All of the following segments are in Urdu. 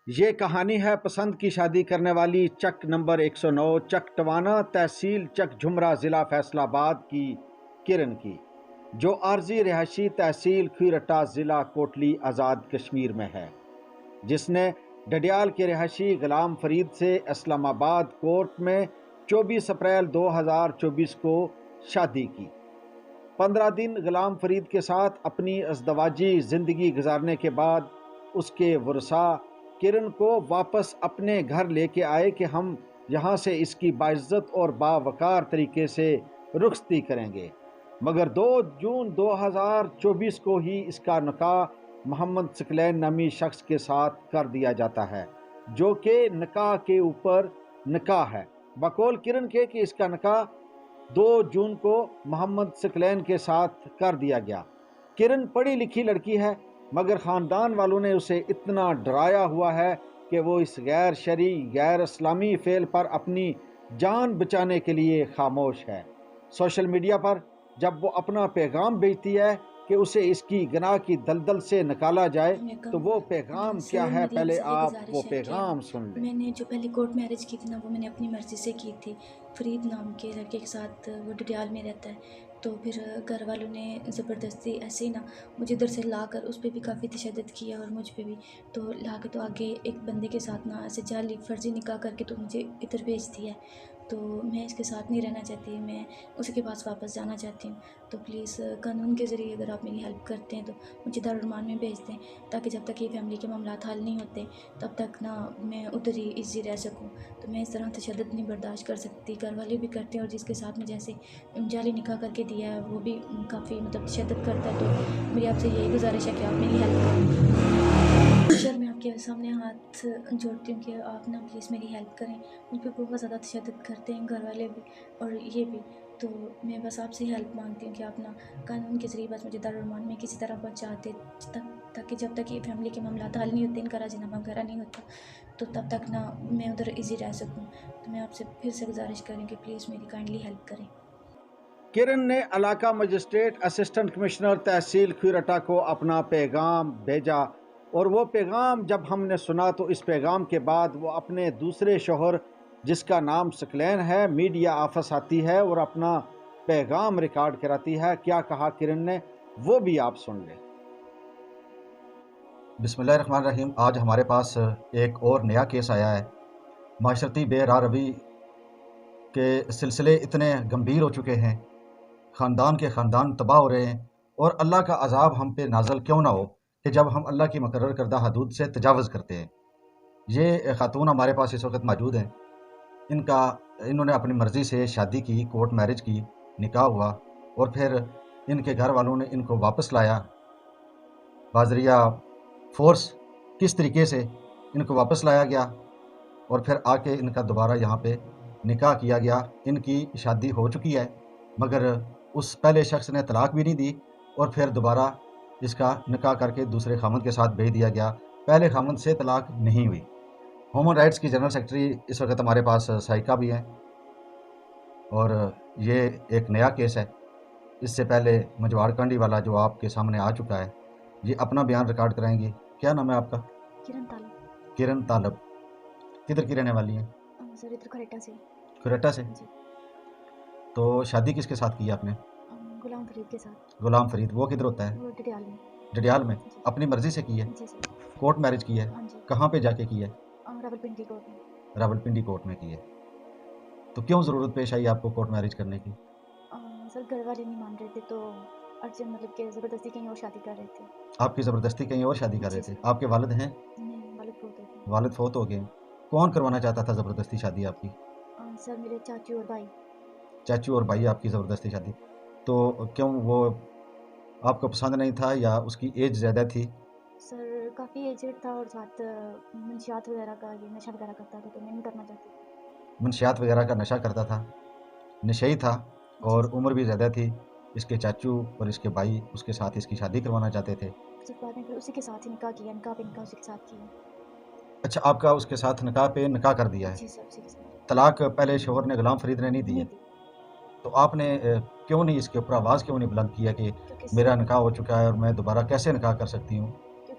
یہ کہانی ہے پسند کی شادی کرنے والی چک نمبر 109 چک ٹوانا تحصیل چک جھمرا ضلع فیصل آباد کی کرن کی، جو عارضی رہائشی تحصیل کھیرٹا ضلع کوٹلی آزاد کشمیر میں ہے، جس نے ڈڈیال کے رہائشی غلام فرید سے اسلام آباد کورٹ میں 24 اپریل 2024 کو شادی کی۔ 15 دن غلام فرید کے ساتھ اپنی ازدواجی زندگی گزارنے کے بعد اس کے ورثاء کرن کو واپس اپنے گھر لے کے آئے کہ ہم یہاں سے اس کی باعزت اور باوقار طریقے سے رخصتی کریں گے، مگر 2 جون 2024 کو ہی اس کا نکاح محمد ثقلین نامی شخص کے ساتھ کر دیا جاتا ہے، جو کہ نکاح کے اوپر نکاح ہے۔ بقول کرن کے کہ اس کا نکاح 2 جون کو محمد ثقلین کے ساتھ کر دیا گیا۔ کرن پڑھی لکھی لڑکی ہے، مگر خاندان والوں نے اسے اتنا ڈرایا ہوا ہے کہ وہ اس غیر شرعی غیر اسلامی فعل پر اپنی جان بچانے کے لیے خاموش ہے۔ سوشل میڈیا پر جب وہ اپنا پیغام بھیجتی ہے کہ اسے اس کی گناہ کی دلدل سے نکالا جائے تو وہ پیغام کیا ہے، پہلے آپ وہ پیغام سن لیں۔ میں نے جو پہلے کورٹ میرج کی تھی نا، وہ میں نے اپنی مرضی سے کی تھی، فرید نام کے لڑکے کے ساتھ، وہ ڈڈیال میں رہتا ہے۔ تو پھر گھر والوں نے زبردستی ایسے ہی نا مجھے ادھر سے لا کر، اس پہ بھی کافی تشدد کیا اور مجھ پہ بھی، تو لا کے تو آگے ایک بندے کے ساتھ نا ایسے جعلی فرضی نکاح کر کے تو مجھے ادھر بھیج دیا ہے۔ تو میں اس کے ساتھ نہیں رہنا چاہتی، میں اسی کے پاس واپس جانا چاہتی ہوں۔ تو پلیز قانون کے ذریعے اگر آپ میری ہیلپ کرتے ہیں تو مجھے دارالمان میں بھیج دیں، تاکہ جب تک یہ فیملی کے معاملات حل نہیں ہوتے تب تک نا میں ادھر ہی ایزی رہ سکوں۔ تو میں اس طرح تشدد نہیں برداشت کر سکتی، گھر والے بھی کرتے ہیں، اور جس کے ساتھ میں جیسے جعلی نکاح کر کے دیا ہے وہ بھی کافی تشدد کرتا ہے۔ تو میری آپ سے یہی گزارش ہے کہ آپ میری ہیلپ کریں۔ سر میں آپ کے سامنے ہاتھ جوڑتی ہوں کہ آپ نا پلیز میری ہیلپ کریں، مجھ پہ بہت زیادہ تشدد کرتے ہیں گھر والے بھی اور یہ بھی۔ تو میں بس آپ سے ہیلپ مانگتی ہوں کہ آپ نا قانون کے ذریعے بس مجھے دارالمان میں کسی طرح پہنچا دے، تاکہ جب تک یہ فیملی کے معاملات حل نہیں ہوتے، ان کا راضی نامہ وغیرہ نہیں ہوتا، تو تب تک نا میں ادھر ایزی رہ سکوں۔ تو میں آپ سے پھر سے گزارش کریں کہ پلیز میری کائنڈلی ہیلپ کریں۔ کرن نے علاقہ مجسٹریٹ اسسٹنٹ کمشنر تحصیل کھیرٹا کو اپنا پیغام بھیجا، اور وہ پیغام جب ہم نے سنا تو اس پیغام کے بعد وہ اپنے دوسرے شوہر جس کا نام ثقلین ہے میڈیا آفس آتی ہے اور اپنا پیغام ریکارڈ کراتی ہے۔ کیا کہا کرن نے وہ بھی آپ سن لیں۔ بسم اللہ الرحمن الرحیم۔ آج ہمارے پاس ایک اور نیا کیس آیا ہے۔ معاشرتی بے راہ روی کے سلسلے اتنے گمبھیر ہو چکے ہیں، خاندان کے خاندان تباہ ہو رہے ہیں، اور اللہ کا عذاب ہم پہ نازل کیوں نہ ہو کہ جب ہم اللہ کی مقرر کردہ حدود سے تجاوز کرتے ہیں۔ یہ خاتون ہمارے پاس اس وقت موجود ہیں۔ انہوں نے اپنی مرضی سے شادی کی، کورٹ میرج کی، نکاح ہوا، اور پھر ان کے گھر والوں نے ان کو واپس لایا بازریہ فورس۔ کس طریقے سے ان کو واپس لایا گیا اور پھر آ کے ان کا دوبارہ یہاں پہ نکاح کیا گیا۔ ان کی شادی ہو چکی ہے، مگر اس پہلے شخص نے طلاق بھی نہیں دی، اور پھر دوبارہ اس کا نکاح کر کے دوسرے خامند کے ساتھ بھیج دیا گیا۔ پہلے خامند سے طلاق نہیں ہوئی۔ ہیومن رائٹس کی جنرل سیکرٹری اس وقت ہمارے پاس سائیکہ بھی ہیں، اور یہ ایک نیا کیس ہے۔ اس سے پہلے مجواڑ کانڈی والا جو آپ کے سامنے آ چکا ہے، یہ اپنا بیان ریکارڈ کرائیں گی۔ کیا نام ہے آپ کا؟ کرن طالب۔ کرن طالب۔ کدھر کی رہنے والی ہیں؟ سر ادھر کھریٹا سے۔ کھریٹا سے؟ جی۔ تو شادی کس کے ساتھ کی ہے آپ نے؟ غلام فرید کے ساتھ۔ غلام فرید، وہ کدھر ہوتا ہے؟ وہ ڈڈیال میں۔ ڈڈیال میں؟ جی۔ اپنی مرضی سے کی ہے؟ جی سر۔ کورٹ میرج کی ہے؟ ہاں جی۔ کہاں پہ جا کے کی ہے؟ راولپنڈی کورٹ میں۔ راولپنڈی کورٹ میں کی ہے۔ تو کیوں ضرورت پیش آئی آپ کو کورٹ میرج کرنے کی؟ سر گھر والے نہیں مان رہے تھے، تو ارجنٹ مطلب کہ زبردستی کہیں اور شادی کر رہے تھے۔ آپ کی زبردستی کہیں اور شادی کر رہے تھے؟ آپ کے والد ہیں؟ نہیں، والد فوت ہو گئے۔ والد فوت ہو گئے۔ کون کروانا چاہتا تھا زبردستی شادی آپ کی؟ سر میرے چاچو اور بھائی۔ چاچو اور بھائی آپ کی زبردستی شادی؟ تو کیوں وہ آپ کو پسند نہیں تھا یا اس کی ایج زیادہ تھی؟ سر کافی ایجڈ تھا، اور ساتھ منشیات وغیرہ کا یہ نشہ وغیرہ کرتا تھا، تو میں نہیں کرنا چاہتی۔ منشیات وغیرہ کا نشہ کرتا تھا، نشئی تھا، اور عمر بھی زیادہ تھی۔ اس کے چاچو اور اس کے بھائی اس کے ساتھ اس کی شادی کروانا چاہتے تھے۔ اس بعد میں پھر اسی کے ساتھ ہی نکاح کیا، نکاح پہ نکاح اسی کے ساتھ کیا۔ اچھا، آپ کا اس کے ساتھ نکاح پہ نکاح کر دیا ہے؟ جی سر، اسی کے ساتھ۔ طلاق پہلے شوہر نے غلام فرید نے نہیں دی ہے؟ تو آپ نے کیوں نہیں اس کے اوپر آواز کیوں نہیں بلند کیا کہ کیونکہ میرا نکاح ہو چکا ہے اور میں دوبارہ کیسے نکاح کر سکتی ہوں؟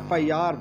FIR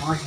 5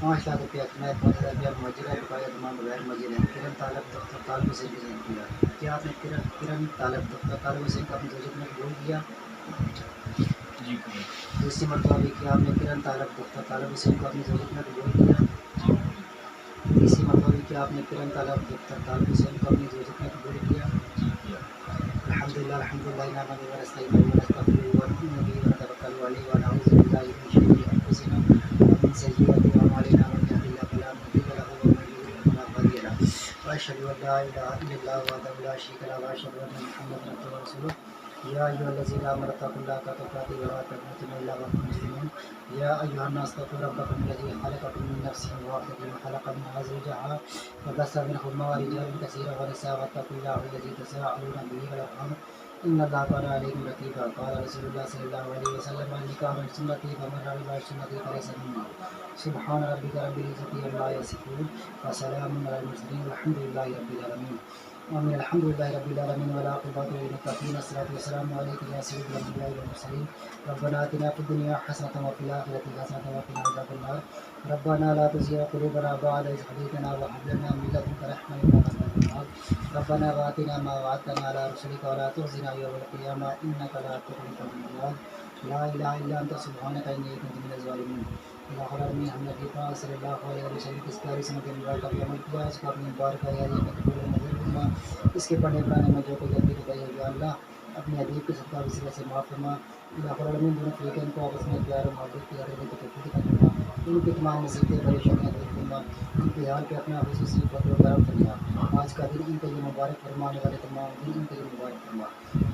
5 لاکھ روپیہ میں 5,000 روپیہ مجر ہے، بقایا تمام بغیر مجر ہے۔ کرن طالب دفتر طالب حسین کے ساتھ کیا، کیا آپ نے کرن طالب دفتر طالب حسین کو اپنی زوجت میں قبول کیا؟ جی دوسری مرتبہ بھی کیا آپ نے کرن طالب دفتر طالب حسین کو اپنی زوجت میں قبول کیا؟ تیسری مرتبہ بھی کیا آپ نے کرن طالب دفتر طالب حسین کو اپنی زوجت میں قبول کیا؟ الحمدللہ الحمدللہ نحمدہ ونستعینہ ونستغفرہ ونؤمن بہ ونتوکل علیہ ونعوذ باللہ من شرور انفسنا ومن سیئات اعمالنا من یهده الله فلا مضل له ومن يضلل فلا هادي له واشهد ان لا اله الا الله وحده لا شريك له واشهد ان محمدا عبده ورسوله يا ايها الذين امنوا اتقوا الله حق تقاته ولا تموتن الا وانتم مسلمون يا ايها الناس اتقوا ربكم الذي خلقكم من نفس واحده وخلق منها زوجها وبث منهما رجالا كثيرا ونساء واتقوا الله الذي تساءلون به والارحام ان الله كان عليكم رقيبا قال رسول الله صلى الله عليه وسلم النكاح من سنتي فمن رغب عن سنتي فليس مني سبحان ربك رب العزة عما يصفون وسلام على المرسلين والحمد لله رب العالمين آمين الحمد لله رب العالمين ولا عقبة للمتقين الصلاة والسلام عليك يا سيد الأنبياء والمرسلين ربنا آتنا في الدنيا حسنة وفي الآخرة حسنة وقنا عذاب النار ربنا لا تزغ قلوبنا بعد إذ هديتنا وهب لنا من لدنك رحمة إنك أنت الوهاب ربنا وآتنا ما وعدتنا على رسلك ولا تخزنا يوم القيامة إنك لا تخلف الميعاد لا إله إلا أنت سبحانك إني كنت من الظالمين اللہ العالمین ہم نے نبی صلی اللہ علیہ وسلم کی اس پیاری سنت مبارکہ پر عمل کیا، اس کو اپنی مبارکہ یاری میں قبول منظور فرما، اس کے پڑھنے پڑھانے میں جو کوئی غلطی رہی ہے یا اللہ اپنے حبیب کے صدقہ وسیلہ سے معاف فرما۔ اللہ العالمین دونوں فریقین کو آپس میں پیار و محبت کی عطا کی توفیق عطا فرما، ان کی تمام مصیبتیں پریشانیاں دور فرما، ان کے حال پہ اپنا خصوصی فضل و کرم فرما، آج کا دن ان کے لیے مبارک فرمانے والے تمام دن ان کے لیے مبارک فرما،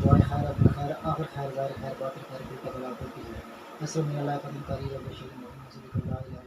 دعائے خیر اپنا خیر آخر خیر ظاہر خیر باطن خیر کل کا بلا کو کی ہے نصر من اللہ قدیم قریب و بشیر محمد صلی اللہ علیہ